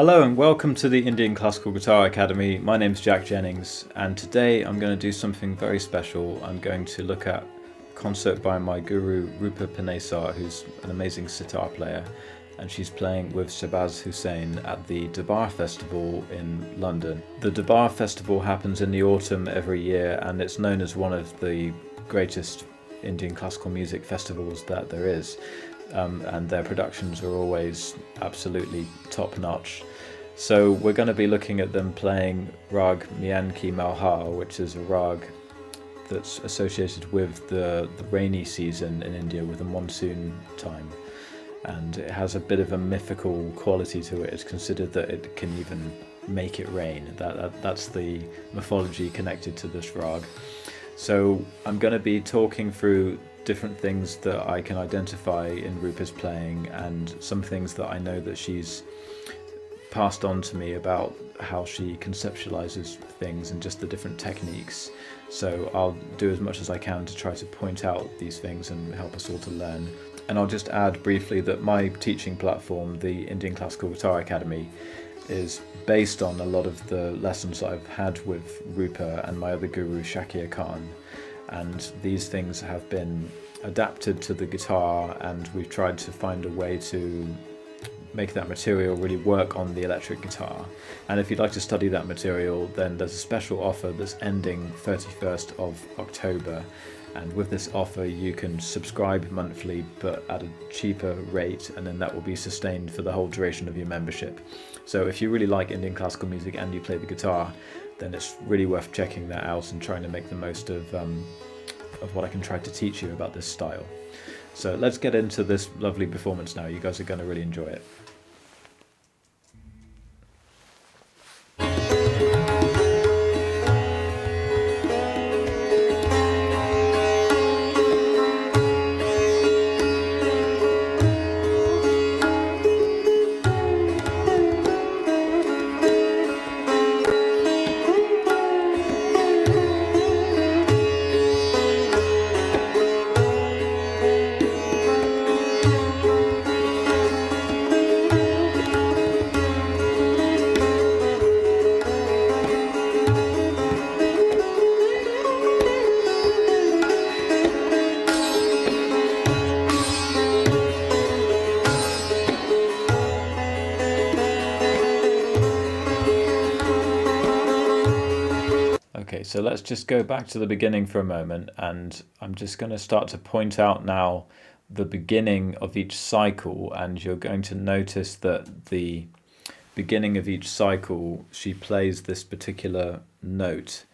Hello and welcome to the Indian Classical Guitar Academy. My name's Jack Jennings, and today I'm going to do something very special. I'm going to look at a concert by my guru Roopa Panesar, who's an amazing sitar player, and she's playing with Shahbaz Hussain at the Tablā Festival in London. The Tablā Festival happens in the autumn every year, and it's known as one of the greatest Indian classical music festivals that there is. And their productions are always absolutely top-notch. So we're going to be looking at them playing Raag Miyan Mulhar, which is a rag that's associated with the rainy season in India, with the monsoon time. And it has a bit of a mythical quality to it. It's considered that it can even make it rain. That's the mythology connected to this rag. So I'm going to be talking through different things that I can identify in Roopa's playing, and some things that I know that she's passed on to me about how she conceptualizes things and just the different techniques. So I'll do as much as I can to try to point out these things and help us all to learn. And I'll just add briefly that my teaching platform, the Indian Classical Guitar Academy, is based on a lot of the lessons I've had with Roopa and my other guru Shakir, and these things have been adapted to the guitar, and we've tried to find a way to make that material really work on the electric guitar. And if you'd like to study that material, then there's a special offer that's ending 31st of October, and with this offer you can subscribe monthly but at a cheaper rate, and then that will be sustained for the whole duration of your membership. So if you really like Indian classical music and you play the guitar, then it's really worth checking that out and trying to make the most of what I can try to teach you about this style. So let's get into this lovely performance now. You guys are going to really enjoy it. Okay, so let's just go back to the beginning for a moment, and I'm just going to start to point out now the beginning of each cycle, and you're going to notice that the beginning of each cycle she plays this particular note.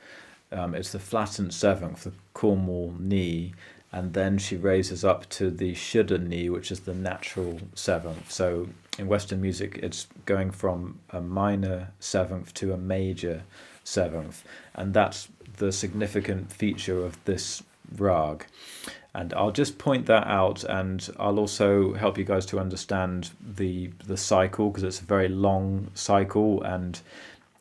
It's the flattened seventh, the Cornwall knee, and then she raises up to the Shuddha knee, which is the natural seventh. So in Western music it's going from a minor seventh to a major seventh, and that's the significant feature of this rag. And I'll just point that out, and I'll also help you guys to understand the cycle, because it's a very long cycle, and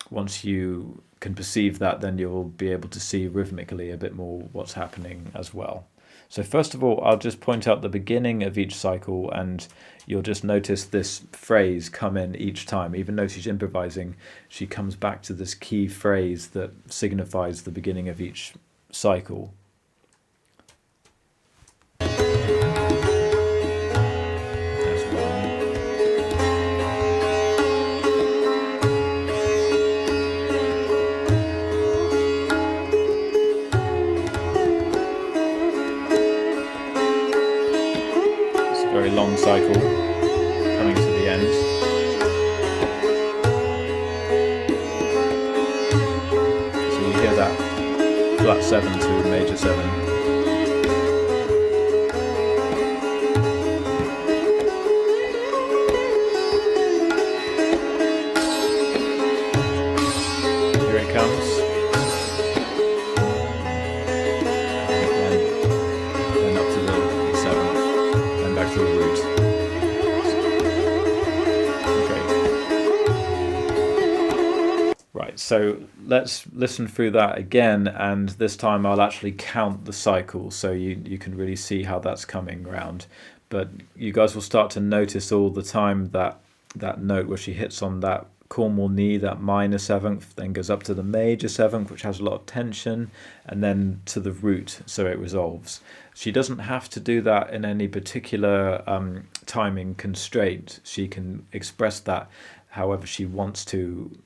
once you can perceive that, then you'll be able to see rhythmically a bit more what's happening as well. So first of all, I'll just point out the beginning of each cycle, and you'll just notice this phrase come in each time. Even though she's improvising, she comes back to this key phrase that signifies the beginning of each cycle. That's one. Very long cycle coming to the end. So you hear that flat 7 to major 7. Here it comes. Then up to the 7th. Back to the root. Okay. Right, so let's listen through that again, and this time I'll actually count the cycle so you can really see how that's coming around. But you guys will start to notice all the time that note where she hits on that Cornwall knee, that minor seventh, then goes up to the major seventh, which has a lot of tension, and then to the root, so it resolves. She doesn't have to do that in any particular timing constraint. She can express that however she wants to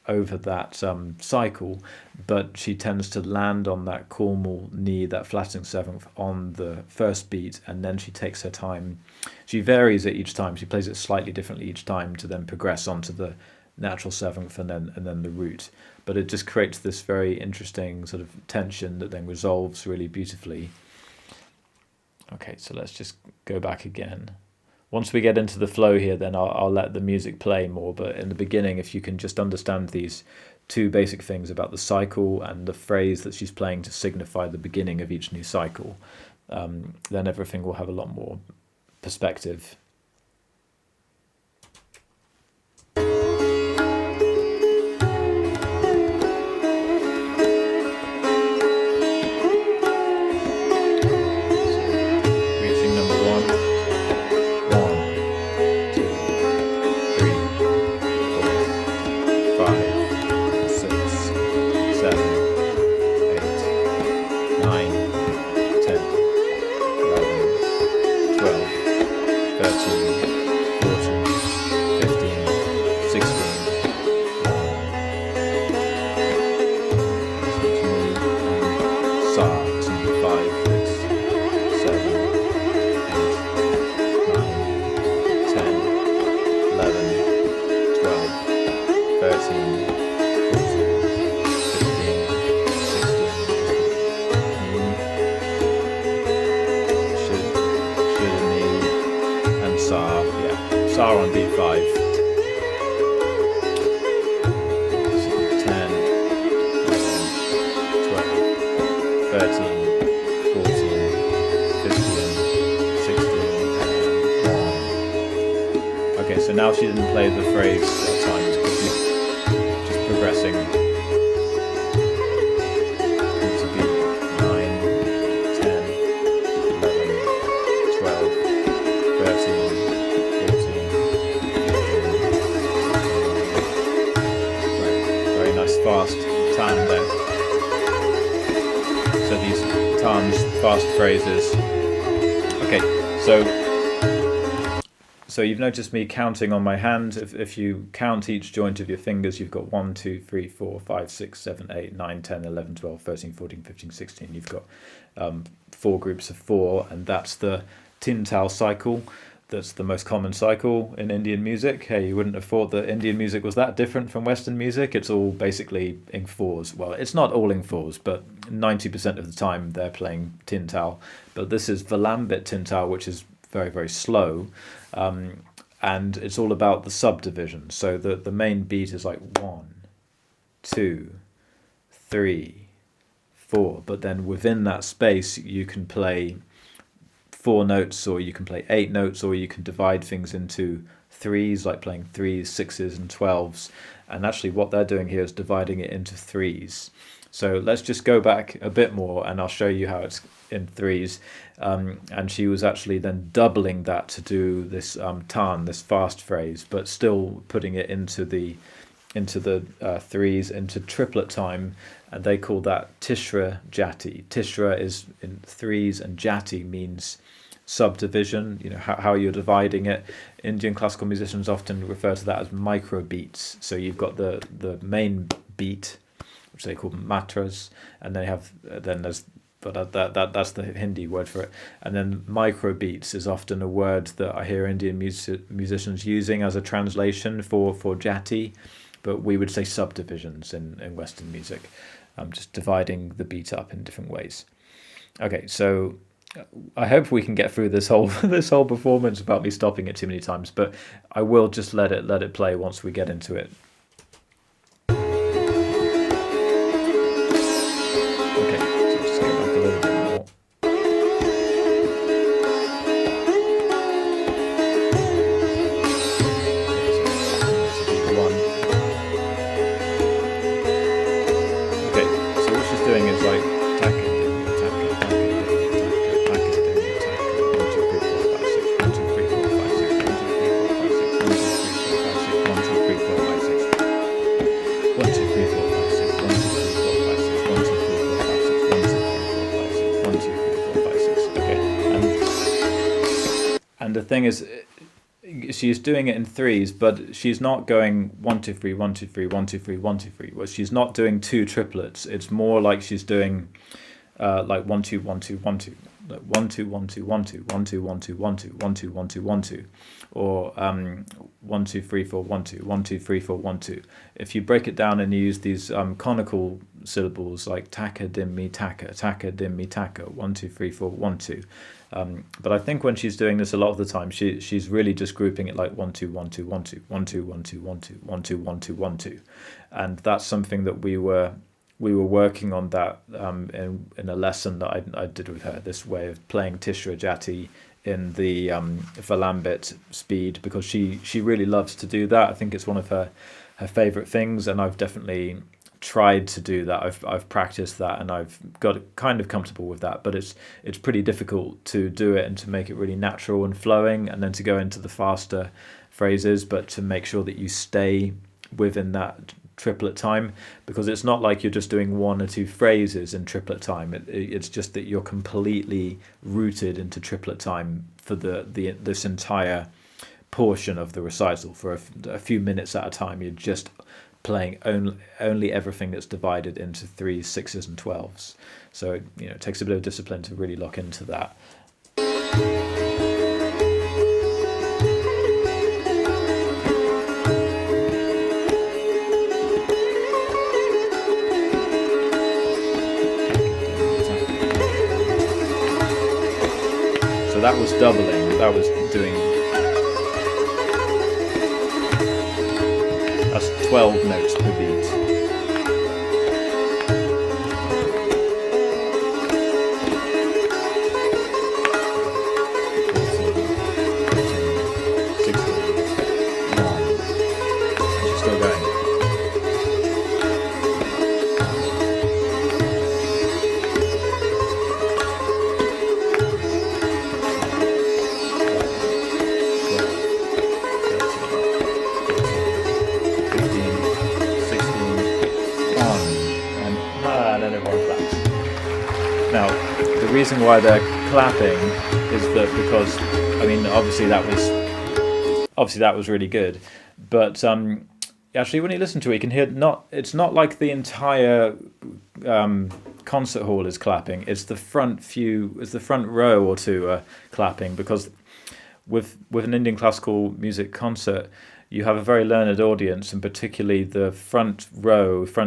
over that cycle, but she tends to land on that Cornwall knee, that flattening seventh, on the first beat, and then she takes her time. She varies it each time. She plays it slightly differently each time to then progress onto the natural seventh and then the root. But it just creates this very interesting sort of tension that then resolves really beautifully. Okay, so let's just go back again. Once we get into the flow here, then I'll let the music play more. But in the beginning, if you can just understand these two basic things about the cycle and the phrase that she's playing to signify the beginning of each new cycle, then everything will have a lot more perspective. Sa on beat 5. 10, 11, 12, 13, 14, 15, 16, and 1. Okay, so now she didn't play the phrase at times because she's just progressing. To beat 9, 10, 11, 12, 13. Fast tan there. So these tans, fast phrases. Okay, so you've noticed me counting on my hand. If you count each joint of your fingers, you've got 1, 2, 3, 4, 5, 6, 7, 8, 9, 10, 11, 12, 13, 14, 15, 16. You've got 4 groups of 4, and that's the tin tal cycle. That's the most common cycle in Indian music. Hey, you wouldn't have thought that Indian music was that different from Western music. It's all basically in 4s. Well, it's not all in 4s, but 90% of the time they're playing tin tal. But this is Vilambit tin tal, which is very, very slow. And it's all about the subdivision. So the main beat is like 1, 2, 3, 4. But then within that space, you can play 4 notes, or you can play 8 notes, or you can divide things into 3s, like playing 3s, 6s, and 12s. And actually what they're doing here is dividing it into 3s. So let's just go back a bit more and I'll show you how it's in 3s. And she was actually then doubling that to do this tan, this fast phrase, but still putting it into the 3s, into triplet time, and they call that Tishra Jati. Tishra is in 3s, and Jati means subdivision, you know, how you're dividing it. Indian classical musicians often refer to that as micro beats. So you've got the main beat, which they call matras, and they have that's the Hindi word for it. And then micro beats is often a word that I hear Indian musicians using as a translation for jati, but we would say subdivisions in Western music, just dividing the beat up in different ways. Okay, so I hope we can get through this whole performance without me stopping it too many times, but I will just let it play once we get into it. Okay, so just go back a little bit more. Okay, so what she's doing is like thing is, she's doing it in threes, but she's not going 1 2 3 1 2 3 1 2 3 1 2 3. Well, she's not doing two triplets. It's more like she's doing like 1 2 1 2 1 2, like 1 2 1 2 1 2 1 2 1 2 1 2 1 2 1 2 1 2, or 1 2 3 4 1 2 1 2 3 4 1 2. If you break it down and you use these conical syllables like taka dim mi taka, taka dim mi taka, 1 2 3 4 1 2. But I think when she's doing this a lot of the time, she's really just grouping it like 1 2 1 2 1 2 1 2 1 2 1 2 1 2 1 2 1 2, and that's something that we were working on that in a lesson that I did with her. This way of playing Tishra Jati in the Valambit speed, because she really loves to do that. I think it's one of her favorite things, and I've definitely tried to do that. I've practiced that, and I've got kind of comfortable with that, but it's pretty difficult to do it and to make it really natural and flowing, and then to go into the faster phrases, but to make sure that you stay within that triplet time, because it's not like you're just doing one or two phrases in triplet time. It's just that you're completely rooted into triplet time for this entire portion of the recital. For a few minutes at a time, you're just playing only everything that's divided into 3s, 6s and 12s. So it takes a bit of discipline to really lock into that. So that was doubling, that was doing, that's 12 notes per beat. Now, the reason why they're clapping is that because, I mean, obviously that was really good, but actually when you listen to it, you can hear it's not like the entire concert hall is clapping. It's the front row or two are clapping, because with an Indian classical music concert, you have a very learned audience, and particularly the front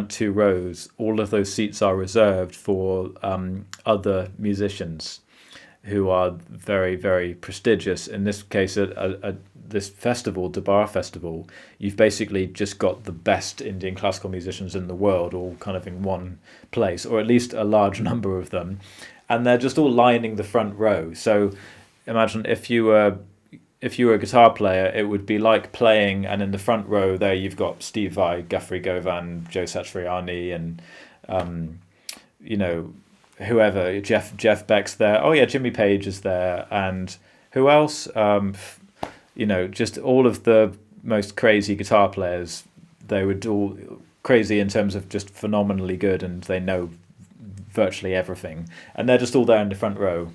2 rows, all of those seats are reserved for other musicians who are very, very prestigious. In this case, this festival, Tablā festival, you've basically just got the best Indian classical musicians in the world all kind of in one place, or at least a large number of them, and they're just all lining the front row. So imagine if you were a guitar player, it would be like playing, and in the front row there you've got Steve Vai, Guthrie Govan, Joe Satriani, and whoever, Jeff Beck's there. Oh yeah, Jimmy Page is there, and who else? Just all of the most crazy guitar players. They were all crazy in terms of just phenomenally good, and they know virtually everything, and they're just all there in the front row.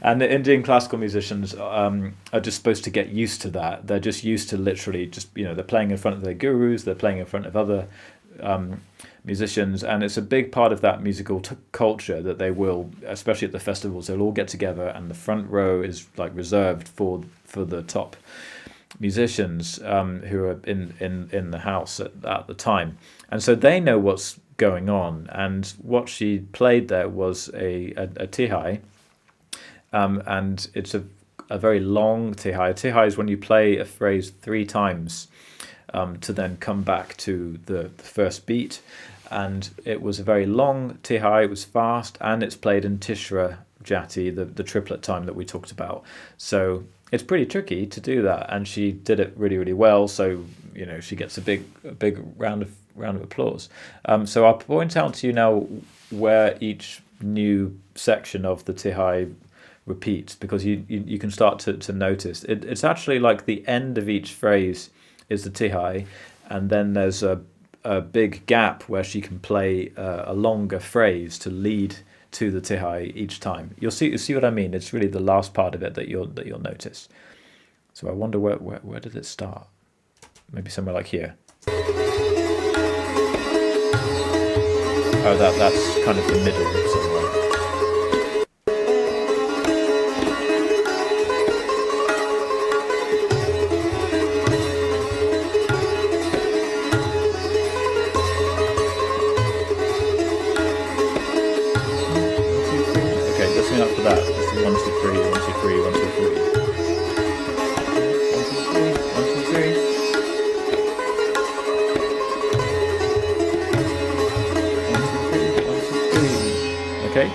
And the Indian classical musicians are just supposed to get used to that. They're just used to literally just, they're playing in front of their gurus, they're playing in front of other musicians, and it's a big part of that musical culture that they will, especially at the festivals, they'll all get together, and the front row is like reserved for the top musicians who are in the house at the time, and so they know what's going on. And what she played there was a tihai, and it's a very long tihai. A tihai is when you play a phrase 3 times to then come back to the first beat, and it was a very long tihai. It was fast, and it's played in Tishra Jati, the triplet time that we talked about. So it's pretty tricky to do that, and she did it really, really well. So she gets a big round of applause. So I'll point out to you now where each new section of the tihai repeats, because you can start to notice it's actually like the end of each phrase is the tihai, and then there's a big gap where she can play a longer phrase to lead to the tihai each time. You see what I mean? It's really the last part of it that you'll notice. So I wonder where did it start? Maybe somewhere like here. Oh, that's kind of the middle somewhere. Up for that. This is 1, 2, 3, 1, 2, 3, 1, 2, 3. 1, 2, 3, 1, 2, 3. 1, 2, 3. Okay.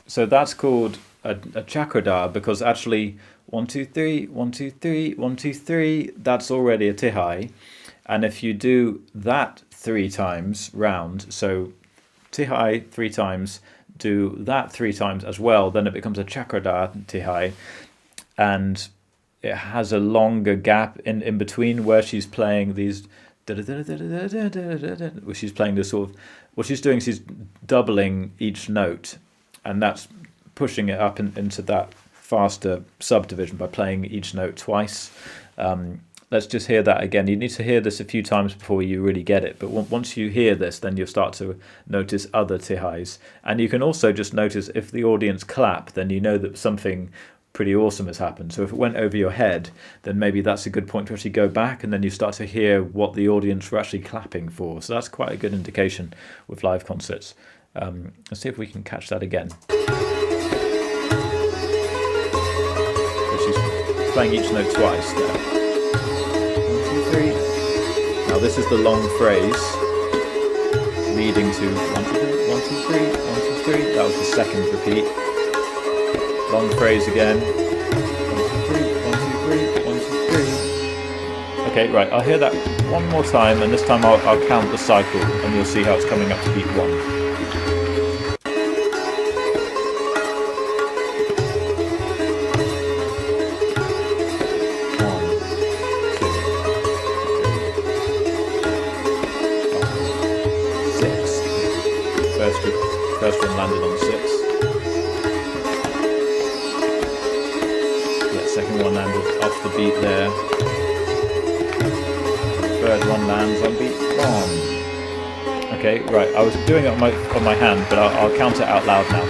So that's called a chakradar, because actually 1, 2, 3, 1, 2, 3, 1, 2, 3, that's already a tihai. And if you do that 3 times round, so tihai 3 times, do that 3 times as well, then it becomes a chakradar tihai, and it has a longer gap in between where she's playing these, where she's playing this sort of, what she's doing is she's doubling each note, and that's pushing it up into that faster subdivision by playing each note twice. Let's just hear that again. You need to hear this a few times before you really get it. But once you hear this, then you'll start to notice other tihais. And you can also just notice if the audience clap, then you know that something pretty awesome has happened. So if it went over your head, then maybe that's a good point to actually go back, and then you start to hear what the audience were actually clapping for. So that's quite a good indication with live concerts. Let's see if we can catch that again. So she's playing each note twice there. 3. Now this is the long phrase leading to 1, 2, 3, 1, 2, 3, 1, 2, 3. That was the second repeat. Long phrase again. 1, 2, 3, 1, 2, 3, 1, 2, 3. Okay, right, I'll hear that one more time, and this time I'll count the cycle, and you'll see how it's coming up to beat 1. First one landed on 6. Yeah, second one landed off the beat there. Third one lands on beat 1. Okay, right. I was doing it on my hand, but I'll count it out loud now.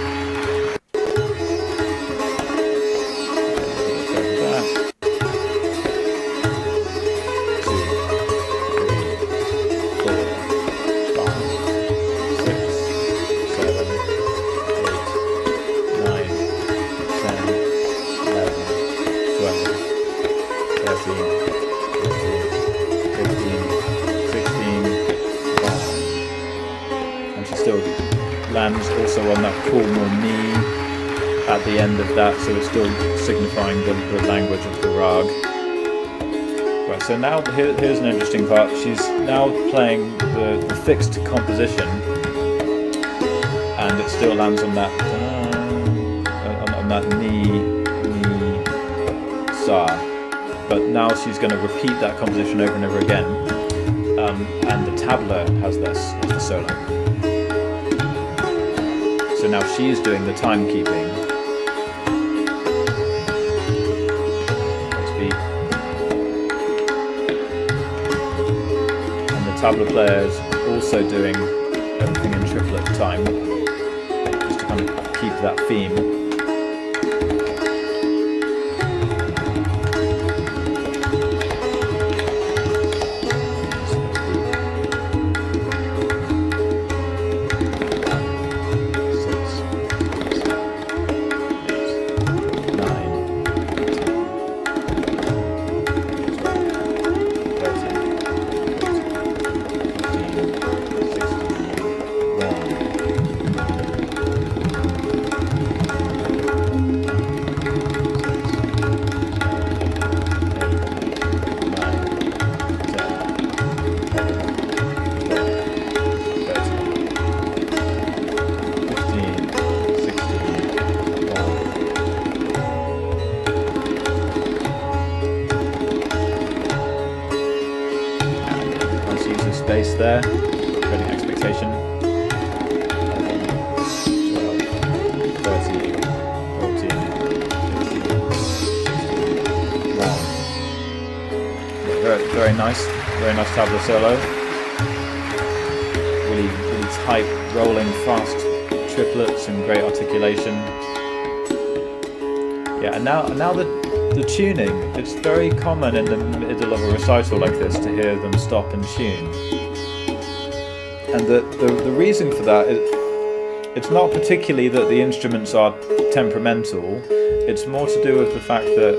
Lands also on that cool more knee at the end of that, so it's still signifying the language of the Raag. Right, so now here's an interesting part. She's now playing the fixed composition, and it still lands on that on that knee sa. But now she's going to repeat that composition over and over again, and the Tablā has this as the solo. So now she's doing the timekeeping. Next beat. And the Tablā player is also doing everything in triplet time, just to kind of keep that theme. Bass there, creating expectation. very nice tabla solo. Really tight, rolling, fast triplets and great articulation. Yeah, and now the tuning. It's very common in the middle of a recital like this to hear them stop and tune. And the reason for that is it's not particularly that the instruments are temperamental. It's more to do with the fact that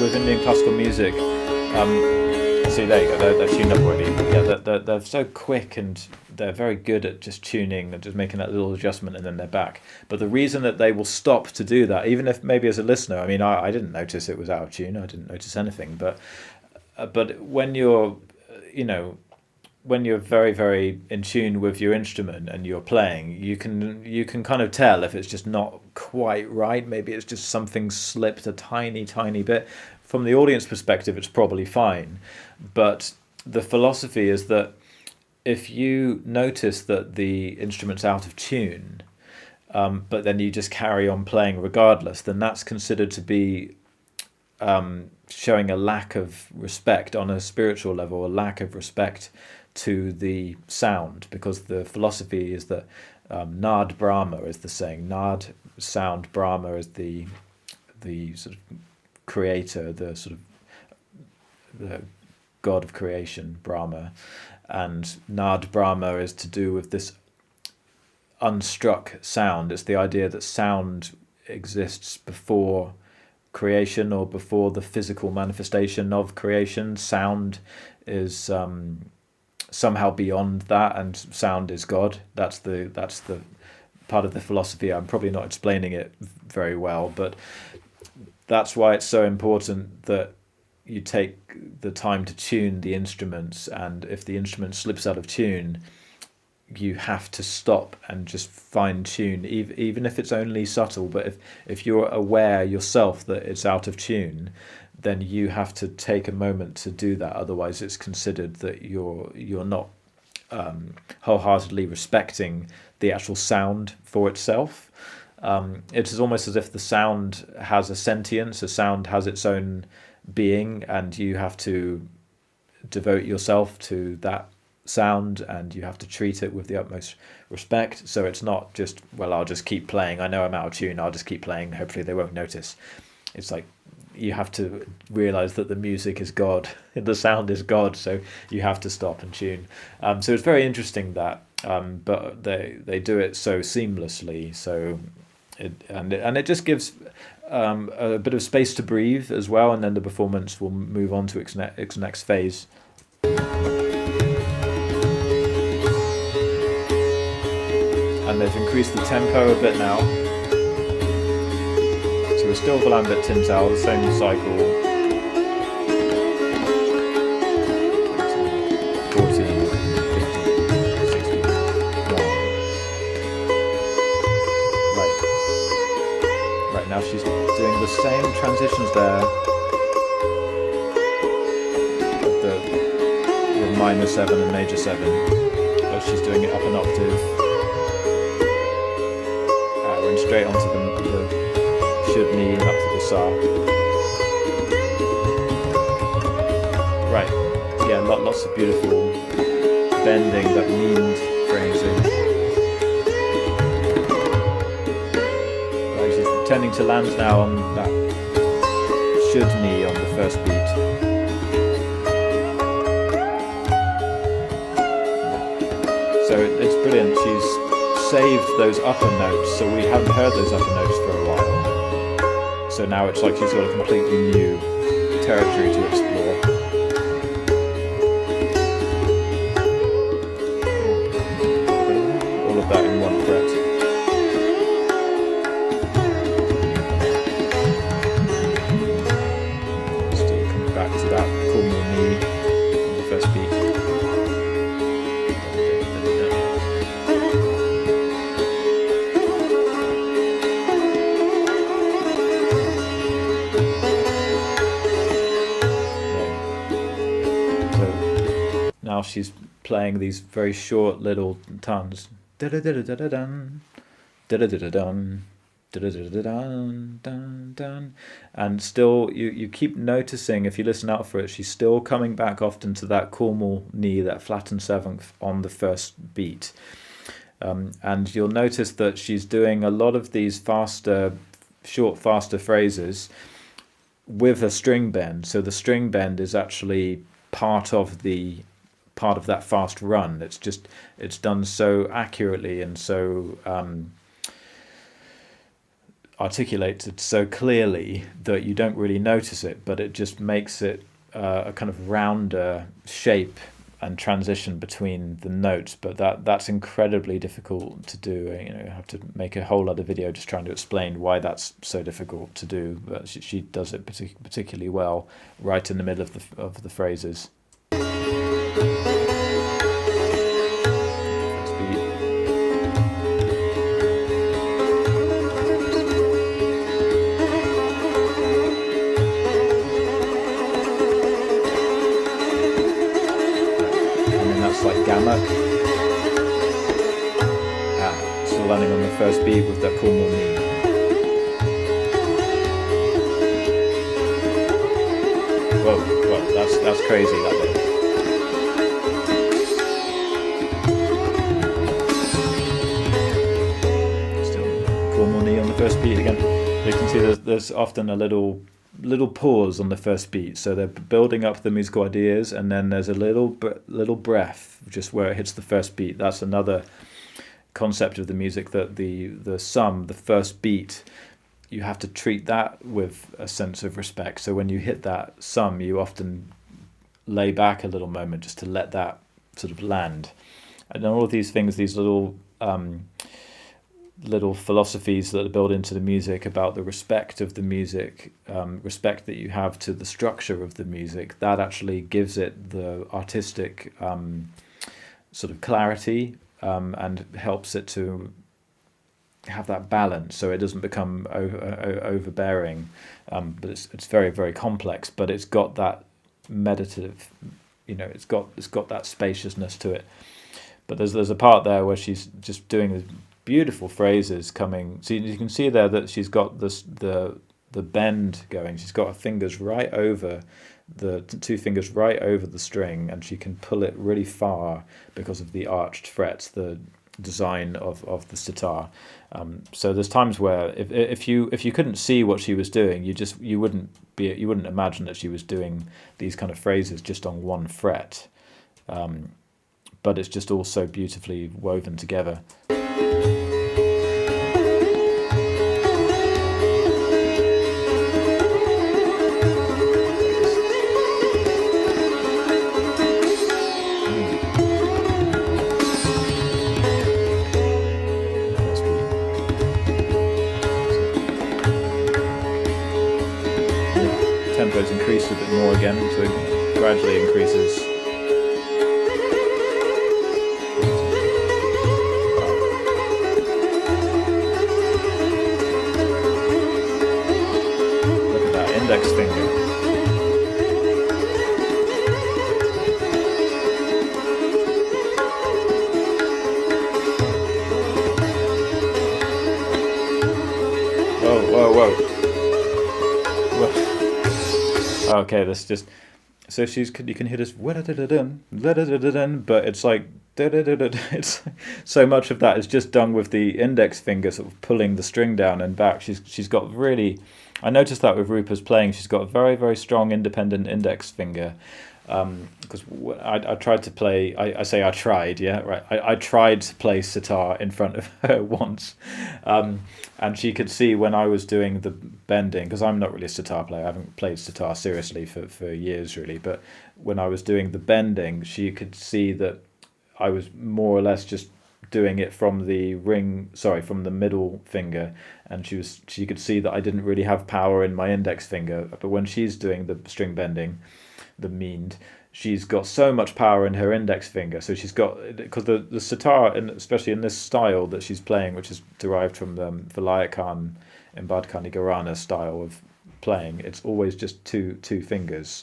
with Indian classical music, see, there you go, they're tuned up already. Yeah, they're so quick and they're very good at just tuning and just making that little adjustment and then they're back. But the reason that they will stop to do that, even if maybe as a listener, I mean, I didn't notice it was out of tune, I didn't notice anything, but when you're, when you're very, very in tune with your instrument and you're playing, you can kind of tell if it's just not quite right. Maybe it's just something slipped a tiny, tiny bit. From the audience perspective, it's probably fine. But the philosophy is that if you notice that the instrument's out of tune, but then you just carry on playing regardless, then that's considered to be showing a lack of respect on a spiritual level, a lack of respect to the sound, because the philosophy is that Nad Brahma is the saying. Nad, sound, Brahma is the sort of creator, the sort of the god of creation, Brahma, and Nad Brahma is to do with this unstruck sound. It's the idea that sound exists before creation or before the physical manifestation of creation. Sound is somehow beyond that, and sound is God. That's the part of the philosophy. I'm probably not explaining it very well, but that's why it's so important that you take the time to tune the instruments, and if the instrument slips out of tune, you have to stop and just fine tune, even if it's only subtle. But if you're aware yourself that it's out of tune, then you have to take a moment to do that. Otherwise, it's considered that you're not wholeheartedly respecting the actual sound for itself. It is almost as if the sound has a sentience, a sound has its own being, and you have to devote yourself to that sound and you have to treat it with the utmost respect. So it's not just, well, I'll just keep playing, I know I'm out of tune, I'll just keep playing, hopefully they won't notice. It's like you have to realize that the music is God, the sound is God, so you have to stop and tune. So it's very interesting that, but they do it so seamlessly. So it just gives a bit of space to breathe as well, and then the performance will move on to its next phase. And they've increased the tempo a bit now. So we're still Volambit Tintal, the same cycle. 14, 15, 16, 1. Right, now she's doing the same transitions there. With minor 7 and major 7. But she's doing it up an octave. Straight onto the should knee and up to the sa. Right, yeah, lots of beautiful bending, that means phrasing. Right, she's tending to land now on that should knee on the first beat. So it's brilliant. She's saved those upper notes, so we haven't heard those upper notes for a while. So now it's like she's got a completely new territory to explore. All of that in one fret. Still coming back to that corner knee on the first beat. Now she's playing these very short little tones. Da-da-da-da-da-dun, da-da-da-da-dun, dun, dun, dun. And still, you keep noticing, if you listen out for it, she's still coming back often to that Cornwall knee, that flattened seventh on the first beat. And you'll notice that she's doing a lot of these faster phrases with a string bend. So the string bend is actually part of that fast run. It's done so accurately and so articulated so clearly that you don't really notice it, but it just makes it a kind of rounder shape and transition between the notes. But that's incredibly difficult to do. You know, you have to make a whole other video just trying to explain why that's so difficult to do. But she does it particularly well right in the middle of the phrases. Like gamma, still landing on the first beat with that Cornwall knee. Whoa, that's crazy, that bit. Still Cornwall knee on the first beat again. You can see there's often a little pause on the first beat, so they're building up the musical ideas, and then there's a little breath just where it hits the first beat. That's another concept of the music, that the first beat, you have to treat that with a sense of respect. So when you hit that sum, you often lay back a little moment just to let that sort of land. And all of these things, these little philosophies that are built into the music about the respect of the music, respect that you have to the structure of the music, that actually gives it the artistic sort of clarity, and helps it to have that balance, so it doesn't become overbearing. But it's very, very complex, but it's got that meditative, it's got that spaciousness to it. But there's a part there where she's just doing this beautiful phrases coming. So you can see there that she's got the bend going. She's got her fingers right over the two fingers right over the string, and she can pull it really far because of the arched frets, the design of the sitar. So there's times where if you couldn't see what she was doing, you wouldn't imagine that she was doing these kind of phrases just on one fret. But it's just all so beautifully woven together. Tempo's increased a bit more again, so it gradually increases. Look at that index finger. Whoa. Okay, that's just, so you can hear this, but it's like, it's so much of that is just done with the index finger sort of pulling the string down and back. She's got really, I noticed that with Roopa's playing, she's got a very, very strong independent index finger. Because I tried to play, I say I tried, yeah, right. I tried to play sitar in front of her once, and she could see when I was doing the bending, because I'm not really a sitar player, I haven't played sitar seriously for years really, but when I was doing the bending, she could see that I was more or less just doing it from the from the middle finger, and she could see that I didn't really have power in my index finger. But when she's doing the string bending, the mean, she's got so much power in her index finger. So she's got, because the sitar, and especially in this style that she's playing, which is derived from the Vilayakhan Embadkani Gharana style of playing, it's always just two fingers.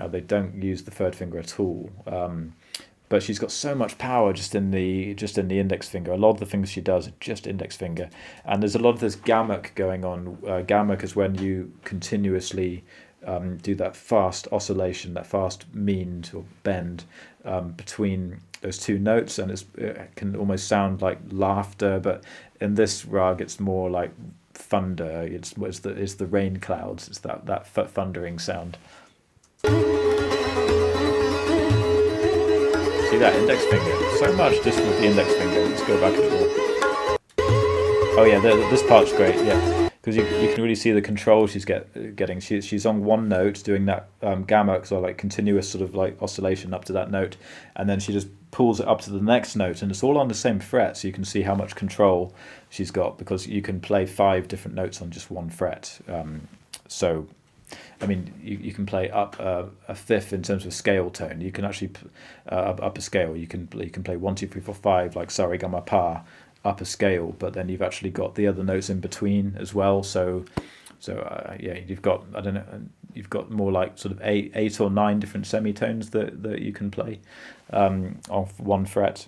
They don't use the third finger at all. but she's got so much power just in the index finger. A lot of the things she does are just index finger, and there's a lot of this gamut going on. Gamut is when you continuously do that fast oscillation, that fast mean or bend between those two notes, and it can almost sound like laughter, but in this rag it's more like thunder. It's the rain clouds. It's that thundering sound. See that index finger? So much just with the index finger. Let's go back a little. Oh yeah, this part's great. Yeah, because you can really see the control she's getting. She's on one note doing that gamut, so like continuous sort of like oscillation up to that note, and then she just pulls it up to the next note, and it's all on the same fret, so you can see how much control she's got, because you can play 5 different notes on just one fret. So I mean, you can play up a fifth in terms of scale tone. You can actually up a scale. You can play 1, 2, 3, 4, 5 like sa re ga ma pa up a scale, but then you've actually got the other notes in between as well. So yeah, you've got, I don't know, you've got more like sort of 8 or 9 different semitones that you can play off one fret.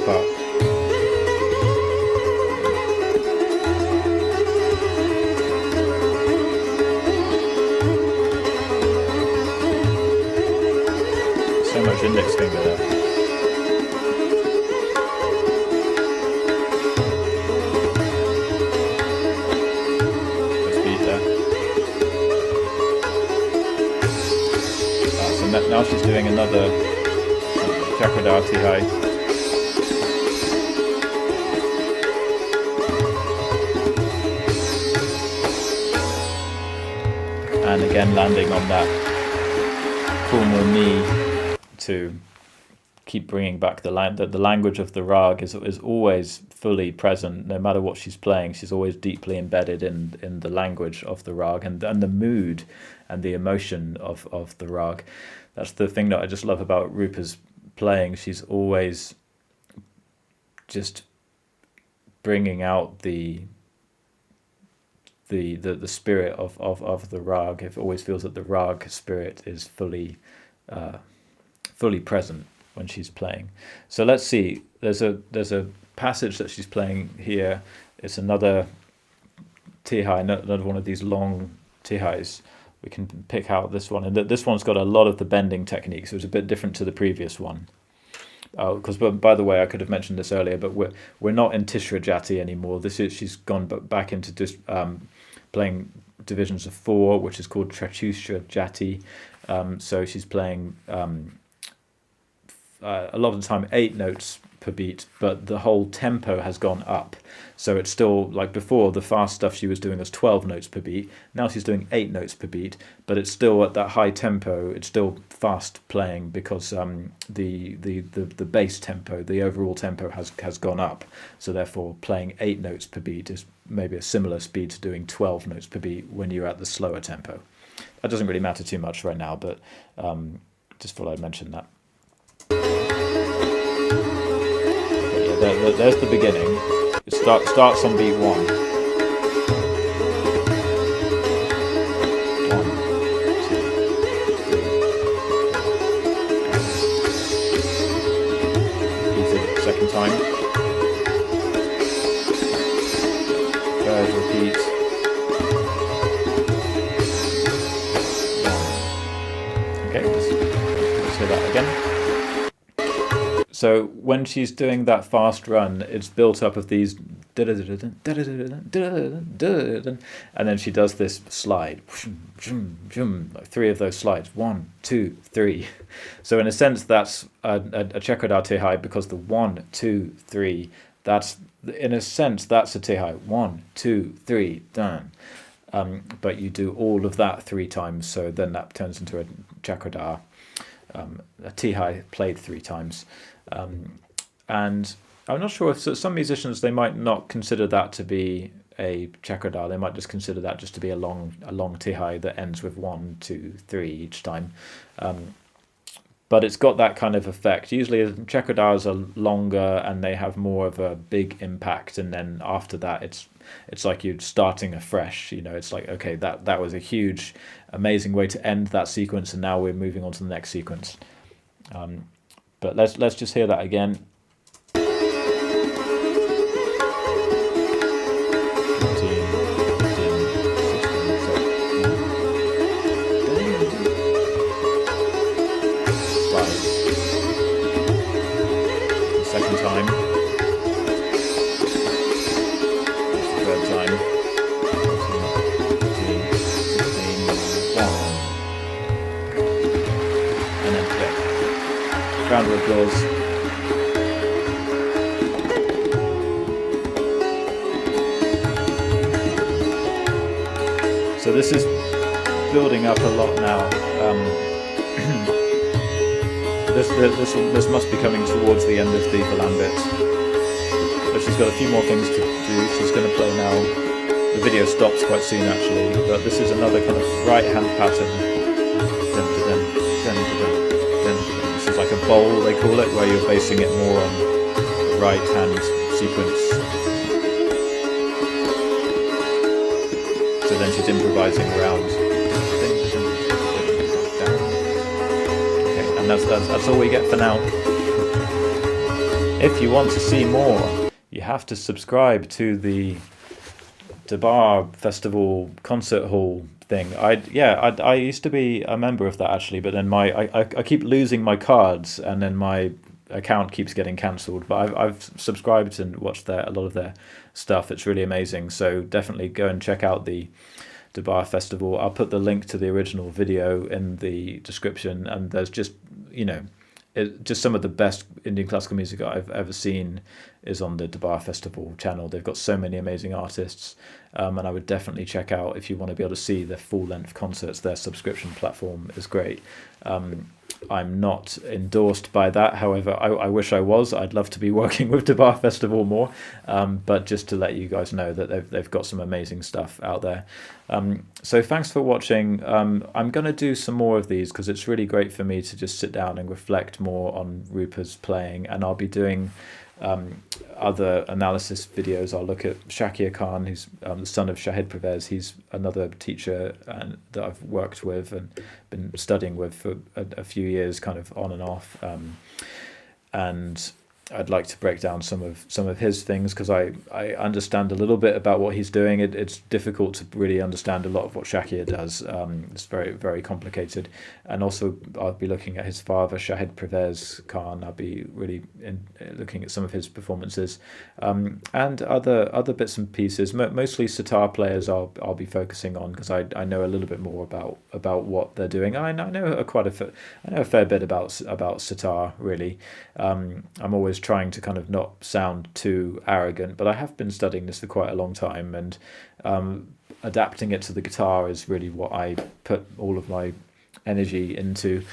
Part. So much index finger there. Let's beat there. So now she's doing another Chakradar tihai. And again landing on that full more knee to keep bringing back the language of the rag is always fully present. No matter what she's playing, she's always deeply embedded in the language of the rag and the mood and the emotion of the rag. That's the thing that I just love about Roopa's playing. She's always just bringing out the spirit of the rag. It always feels that the rag spirit is fully present when she's playing. So let's see. There's a passage that she's playing here. It's another tihai, another one of these long tihais. We can pick out this one, and this one's got a lot of the bending techniques. So it's a bit different to the previous one. Because by the way, I could have mentioned this earlier, but we're not in Tishra Jati anymore. She's gone back into just playing divisions of 4, which is called Tratushra Jati. So she's playing a lot of the time 8 notes per beat, but the whole tempo has gone up. So it's still, like before, the fast stuff she was doing was 12 notes per beat. Now she's doing 8 notes per beat, but it's still at that high tempo. It's still fast playing because the bass tempo, the overall tempo has gone up. So therefore, playing 8 notes per beat is maybe a similar speed to doing 12 notes per beat when you're at the slower tempo. That doesn't really matter too much right now, but just thought I'd mention that. There's the beginning. It starts on beat 1. 1, 2, 3. Second time. Third repeat. 1. Okay, let's hear that again. So when she's doing that fast run, it's built up of these, and then she does this slide, like 3 of those slides, 1, 2, 3. So in a sense, that's a Chakradar tihai, because the 1, 2, 3, that's in a sense that's a tihai. 1, 2, 3, done. But you do all of that 3 times, so then that turns into a Chakradar, a tihai played 3 times. And I'm not sure if some musicians, they might not consider that to be a Chakradar. They might just consider that just to be a long tihai that ends with 1, 2, 3 each time. but it's got that kind of effect. Usually chakradars are longer and they have more of a big impact, and then after that it's like you're starting afresh. It's like, okay, that was a huge, amazing way to end that sequence, and now we're moving on to the next sequence. But let's just hear that again. 1. And then click. Round of applause. So this is building up a lot now. This must be coming towards the end of the Volambit. But she's got a few more things to do. She's going to play now. The video stops quite soon actually, but this is another kind of right hand pattern. Dun, dun, dun, dun, dun, dun, dun. This is like a bowl, they call it, where you're basing it more on the right hand sequence. So then she's improvising around. Okay, and that's all we get for now. If you want to see more, you have to subscribe to the Tablā Festival concert hall thing. I used to be a member of that actually, but then I keep losing my cards, and then my account keeps getting cancelled. But I've subscribed and watched a lot of their stuff. It's really amazing. So definitely go and check out the Tablā Festival. I'll put the link to the original video in the description, and there's just just some of the best Indian classical music I've ever seen is on the Tablā Festival channel. They've got so many amazing artists, and I would definitely check out if you want to be able to see their full-length concerts. Their subscription platform is great. I'm not endorsed by that, however, I wish I was. I'd love to be working with Tablā Festival more, but just to let you guys know that they've got some amazing stuff out there. So thanks for watching. I'm going to do some more of these because it's really great for me to just sit down and reflect more on Roopa's playing, and I'll be doing other analysis videos. I'll look at Shakir Khan, who's the son of Shahid Pervez. He's another teacher that I've worked with and been studying with for a few years, kind of on and off. And I'd like to break down some of his things because I understand a little bit about what he's doing. It's difficult to really understand a lot of what Shakir does. It's very, very complicated. And also I'll be looking at his father, Shahid Pervez Khan. I'll be really looking at some of his performances, and other bits and pieces. Mostly sitar players I'll be focusing on because I know a little bit more about what they're doing. I know a fair bit about sitar really. I'm always trying to kind of not sound too arrogant, but I have been studying this for quite a long time, and adapting it to the guitar is really what I put all of my energy into.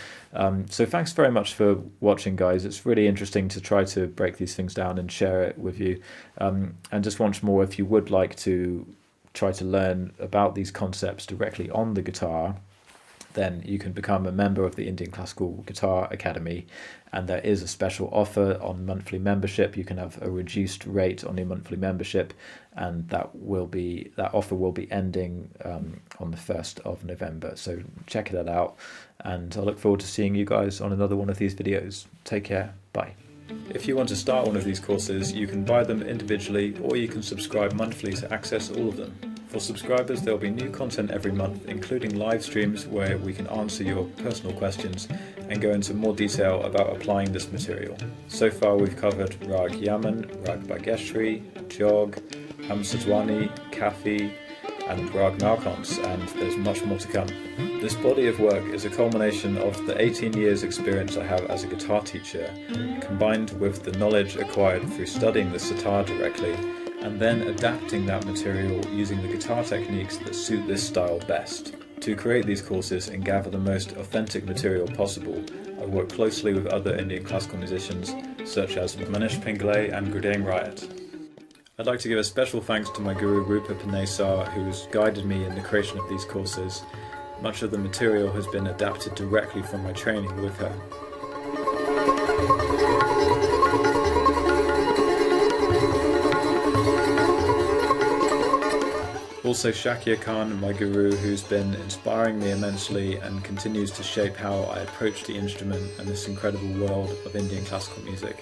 So thanks very much for watching, guys. It's really interesting to try to break these things down and share it with you. And just once more, if you would like to try to learn about these concepts directly on the guitar, then you can become a member of the Indian Classical Guitar Academy, and there is a special offer on monthly membership. You can have a reduced rate on your monthly membership, and that offer will be ending on the 1st of November. So check that out, and I look forward to seeing you guys on another one of these videos. Take care. Bye. If you want to start one of these courses, you can buy them individually, or you can subscribe monthly to access all of them. For subscribers, there will be new content every month, including live streams where we can answer your personal questions and go into more detail about applying this material. So far we've covered Raag Yaman, Raag Bageshri, Jog, Hamsadwani, Kafi and Raag Nalkons, and there's much more to come. This body of work is a culmination of the 18 years experience I have as a guitar teacher, combined with the knowledge acquired through studying the sitar directly, and then adapting that material using the guitar techniques that suit this style best. To create these courses and gather the most authentic material possible, I work closely with other Indian classical musicians such as Manish Pingle and Gurudeng Riot. I'd like to give a special thanks to my guru Roopa Panesar, who has guided me in the creation of these courses. Much of the material has been adapted directly from my training with her. Also Shakir Khan, my guru, who's been inspiring me immensely and continues to shape how I approach the instrument and this incredible world of Indian classical music.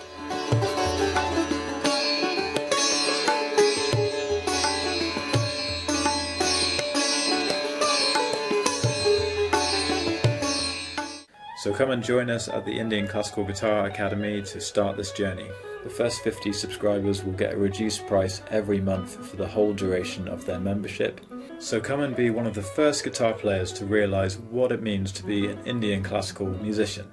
So come and join us at the Indian Classical Guitar Academy to start this journey. The first 50 subscribers will get a reduced price every month for the whole duration of their membership. So come and be one of the first guitar players to realise what it means to be an Indian classical musician.